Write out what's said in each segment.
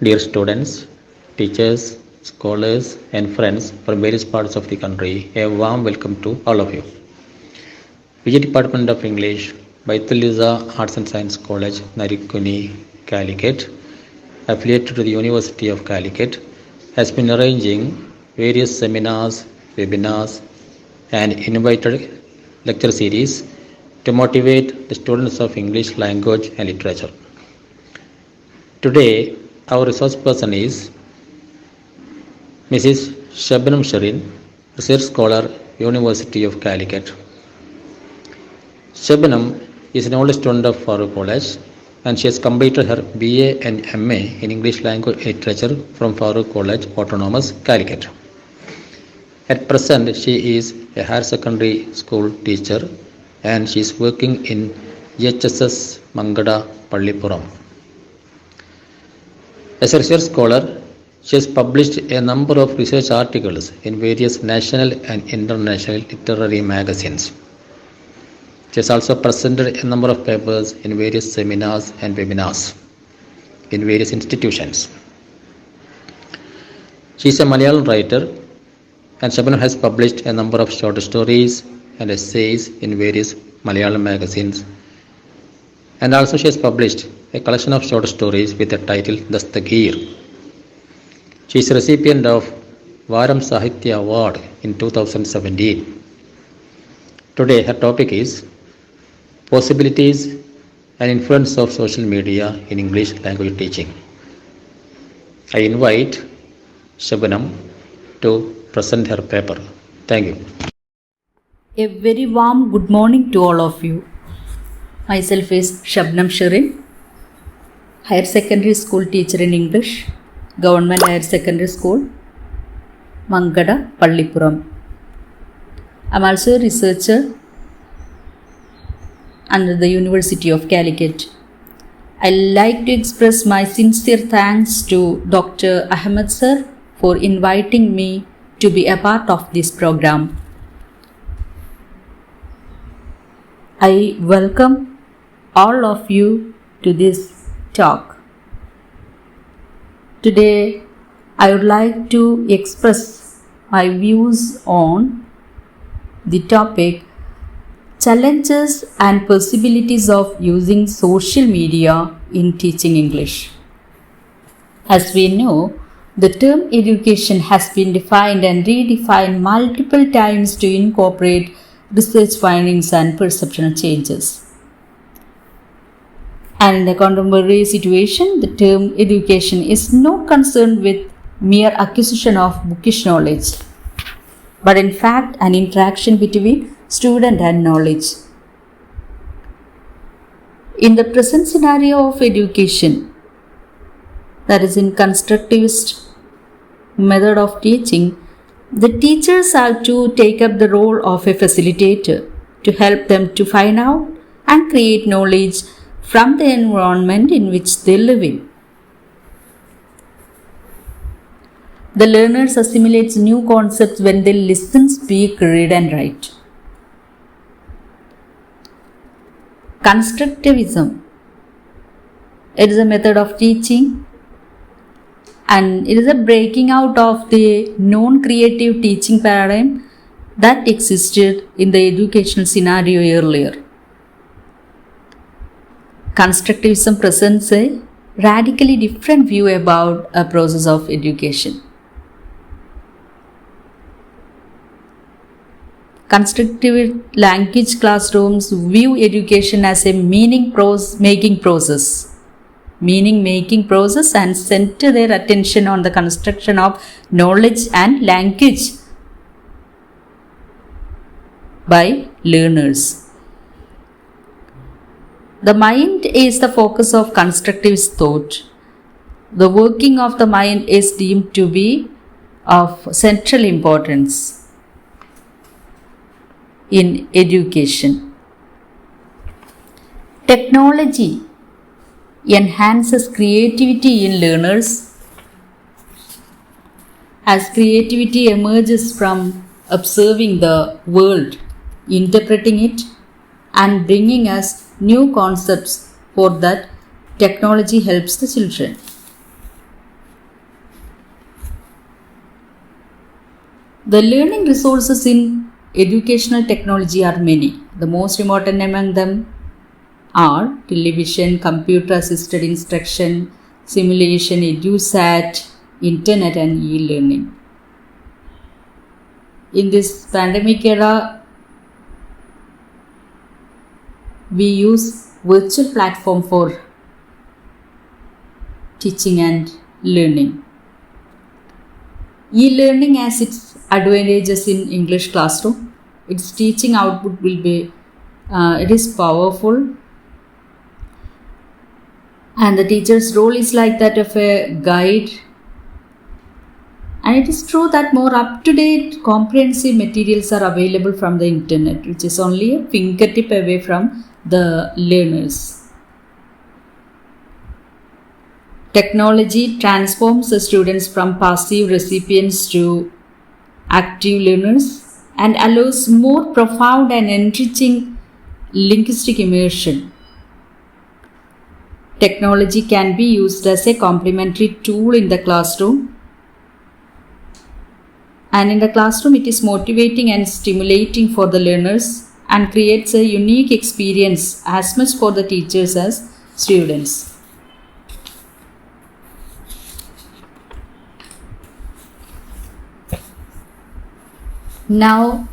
Dear students, teachers, scholars, and friends from various parts of the country, a warm welcome to all of you. PG Department of English, Baitulisa Arts and Science College, Narikuni, Calicut, affiliated to the University of Calicut, has been arranging various seminars, webinars, and invited lecture series to motivate the students of English language and literature. Today, our resource person is Mrs. Shabnam Sharin, Research Scholar, University of Calicut. Shabnam is an old student of Farooq College and she has completed her BA and MA in English Language and Literature from Farooq College, Autonomous, Calicut. At present, she is a higher secondary school teacher and she is working in GHSS Mangada, Pallipuram. As a research scholar, she has published a number of research articles in various national and international literary magazines. She has also presented a number of papers in various seminars and webinars in various institutions. She is a Malayalam writer and Shabnam has published a number of short stories and essays in various Malayalam magazines. And also she has published a collection of short stories with the title Dastagir. She is a recipient of Varam Sahitya Award in 2017. Today her topic is Possibilities and Influence of Social Media in English Language Teaching. I invite Shabnam to present her paper. Thank you. A very warm good morning to all of you. Myself is Shabnam Sharin, Higher Secondary School teacher in English, Government Higher Secondary School, Mangada, Pallipuram. I am also a researcher under the University of Calicut. I like to express my sincere thanks to Dr. Ahmed sir for inviting me to be a part of this program. I welcome all of you to this talk. Today, I would like to express my views on the topic Challenges and Possibilities of Using Social Media in Teaching English. As we know, the term education has been defined and redefined multiple times to incorporate research findings and perceptual changes. And in the contemporary situation, the term education is not concerned with mere acquisition of bookish knowledge, but in fact an interaction between student and knowledge. In the present scenario of education, that is in constructivist method of teaching, the teachers have to take up the role of a facilitator to help them to find out and create knowledge from the environment in which they live in. The learners assimilate new concepts when they listen, speak, read and write. Constructivism, it is a method of teaching and it is a breaking out of the non-creative teaching paradigm that existed in the educational scenario earlier. Constructivism presents a radically different view about a process of education. Constructive language classrooms view education as a meaning-making process and center their attention on the construction of knowledge and language by learners. The mind is the focus of constructivist thought. The working of the mind is deemed to be of central importance in education. Technology enhances creativity in learners as creativity emerges from observing the world, interpreting it, and bringing us new concepts. For that, technology helps the children. The learning resources in educational technology are many. The most important among them are television, computer assisted instruction, simulation, EduSat, internet and e-learning. In this pandemic era, we use virtual platform for teaching and learning. E-learning has its advantages in English classroom. Its teaching output will be, it is powerful, and the teacher's role is like that of a guide. And it is true that more up-to-date comprehensive materials are available from the internet, which is only a fingertip away from the learners. Technology transforms the students from passive recipients to active learners and allows more profound and enriching linguistic immersion. Technology can be used as a complementary tool in the classroom. And in the classroom, it is motivating and stimulating for the learners and creates a unique experience as much for the teachers as students. Now,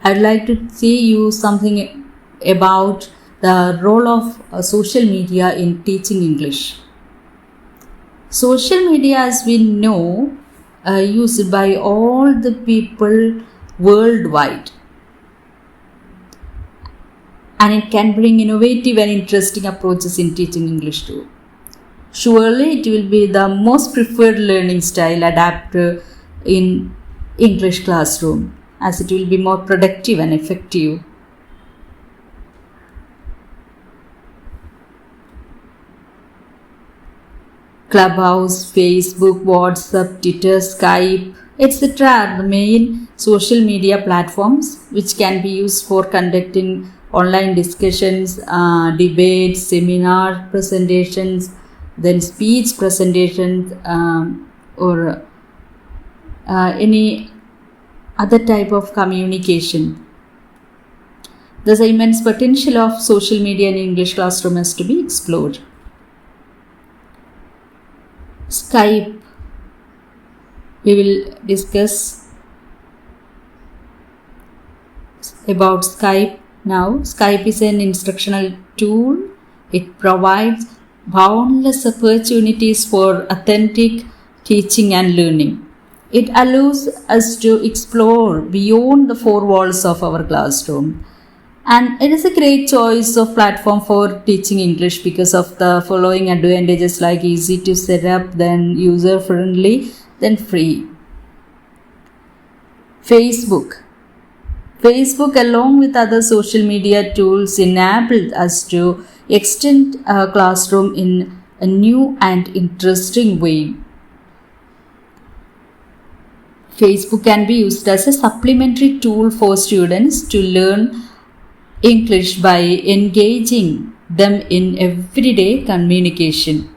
I'd like to say you something about the role of social media in teaching English. Social media, as we know, used by all the people worldwide, and it can bring innovative and interesting approaches in teaching English too. Surely it will be the most preferred learning style adapted in English classroom, as it will be more productive and effective. Clubhouse, Facebook, WhatsApp, Twitter, Skype, etc. are the main social media platforms which can be used for conducting online discussions, debates, seminar presentations, then speech presentations, or any other type of communication. There's immense potential of social media in English classroom has to be explored. Skype, we will discuss about Skype now. Skype is an instructional tool. It provides boundless opportunities for authentic teaching and learning. It allows us to explore beyond the four walls of our classroom. And it is a great choice of platform for teaching English because of the following advantages, like easy to set up, then user friendly, then free. Facebook along with other social media tools enabled us to extend our classroom in a new and interesting way. Facebook can be used as a supplementary tool for students to learn English by engaging them in everyday communication.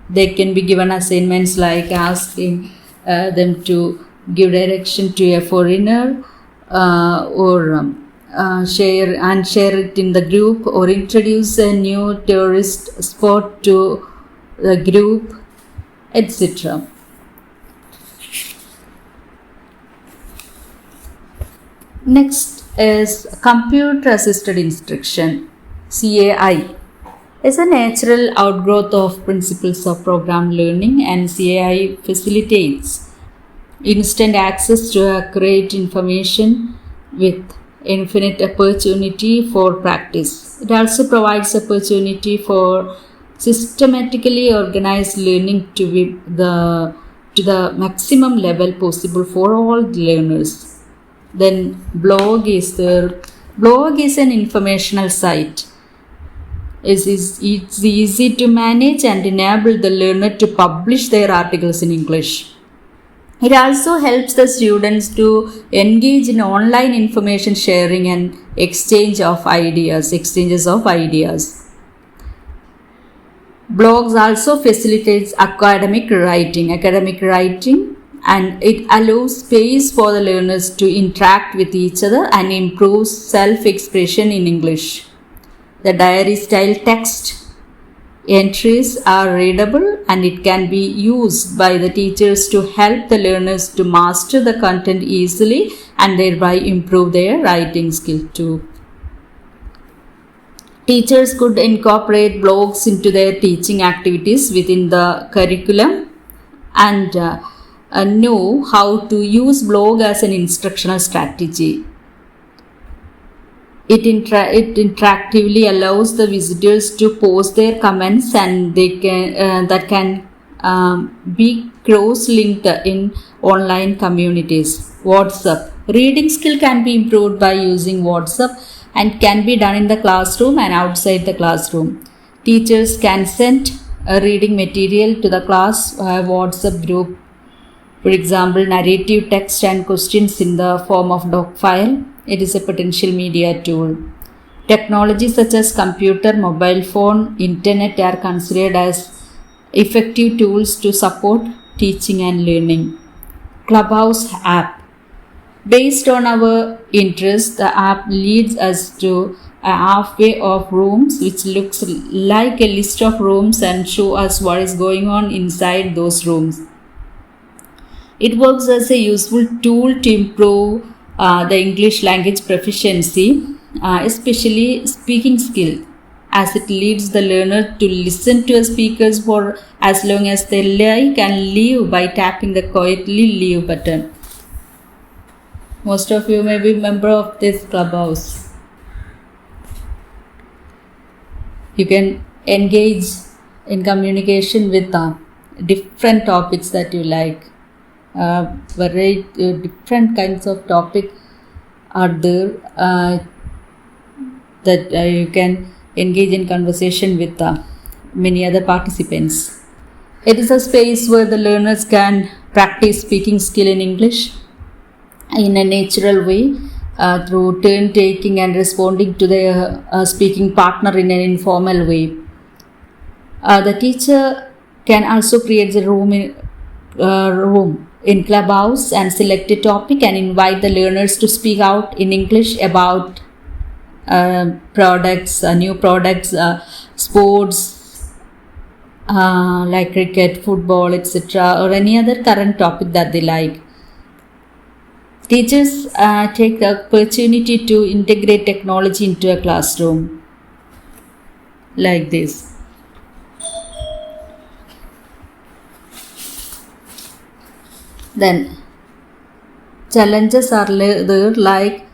They can be given assignments like asking them to give direction to a foreigner, or share it in the group, or introduce a new tourist spot to the group, etc. Next is computer assisted instruction, CAI. Is a natural outgrowth of principles of program learning, and CAI facilitates instant access to accurate information with infinite opportunity for practice. It also provides opportunity for systematically organized learning to the maximum level possible for all learners. Then blog is there. Blog is an informational site. It's easy to manage and enable the learner to publish their articles in English. It also helps the students to engage in online information sharing and exchanges of ideas. Blogs also facilitates academic writing. Academic writing and it allows space for the learners to interact with each other and improves self-expression in English. The diary style text entries are readable and it can be used by the teachers to help the learners to master the content easily and thereby improve their writing skill too. Teachers could incorporate blogs into their teaching activities within the curriculum and know how to use blog as an instructional strategy. It interactively allows the visitors to post their comments and they can that can be cross-linked in online communities. WhatsApp. Reading skill can be improved by using WhatsApp and can be done in the classroom and outside the classroom. Teachers can send a reading material to the class WhatsApp group. For example, narrative text and questions in the form of doc file. It is a potential media tool. Technologies such as computer, mobile phone, internet are considered as effective tools to support teaching and learning. Clubhouse app. Based on our interest, the app leads us to a halfway of rooms which looks like a list of rooms and show us what is going on inside those rooms. It works as a useful tool to improve the English language proficiency, especially speaking skill, as it leads the learner to listen to a speaker for as long as they like and leave by tapping the quietly leave button. Most of you may be member of this clubhouse. You can engage in communication with different topics that you like. Very different kinds of topic are there that you can engage in conversation with many other participants. It is a space where the learners can practice speaking skill in English in a natural way through turn taking and responding to their speaking partner in an informal way. The teacher can also create a room in Clubhouse and select a topic and invite the learners to speak out in English about products, new products, sports like cricket, football, etc., or any other current topic that they like. Teachers take the opportunity to integrate technology into a classroom like this. Then challenges are there, like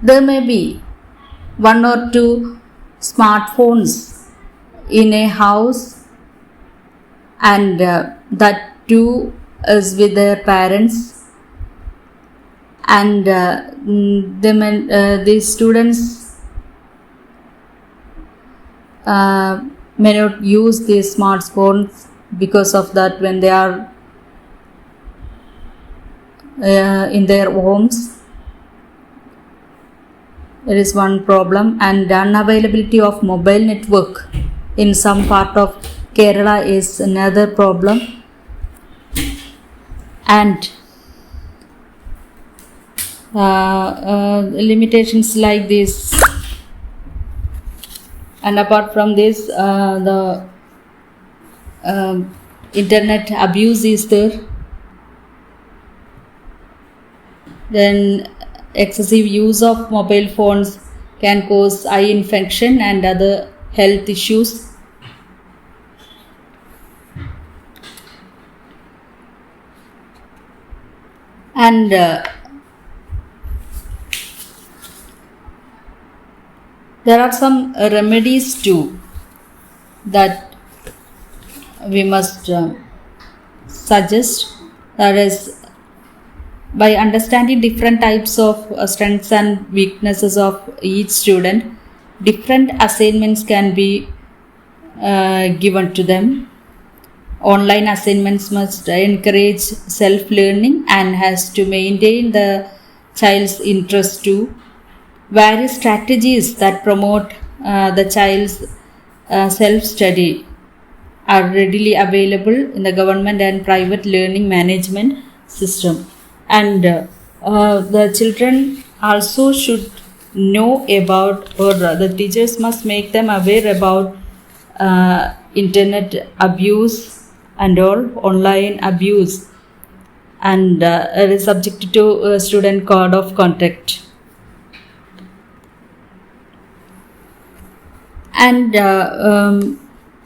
there may be one or two smartphones in a house and that too is with their parents, and these students may not use these smartphones because of that when they are in their homes. There is one problem, and the unavailability of mobile network in some part of Kerala is another problem, and limitations like this. And apart from this, the internet abuse is there. Then excessive use of mobile phones can cause eye infection and other health issues. And there are some remedies too that we must suggest. That is, by understanding different types of strengths and weaknesses of each student, different assignments can be given to them. Online assignments must encourage self-learning and has to maintain the child's interest too. Various strategies that promote the child's self-study are readily available in the government and private learning management system, and the children also should know about, or the teachers must make them aware about internet abuse and all online abuse, and it is subject to student code of conduct. And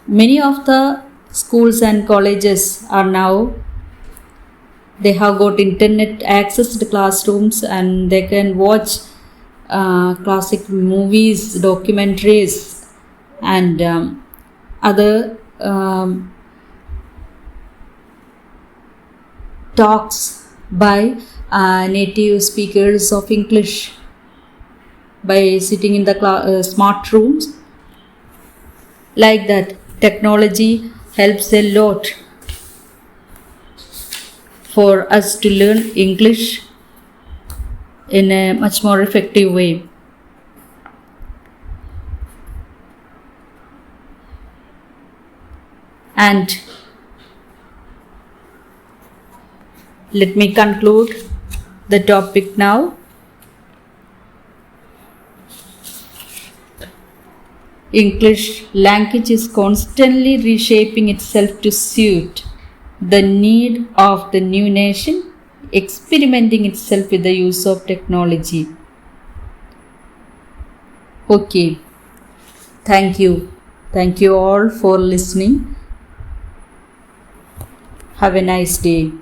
many of the schools and colleges are now, they have got internet access to classrooms, and they can watch classic movies, documentaries, and other talks by native speakers of English by sitting in the smart rooms. Like that, technology helps a lot for us to learn English in a much more effective way. And let me conclude the topic now. English language is constantly reshaping itself to suit the need of the new nation, experimenting itself with the use of technology. Okay, thank you. Thank you all for listening. Have a nice day.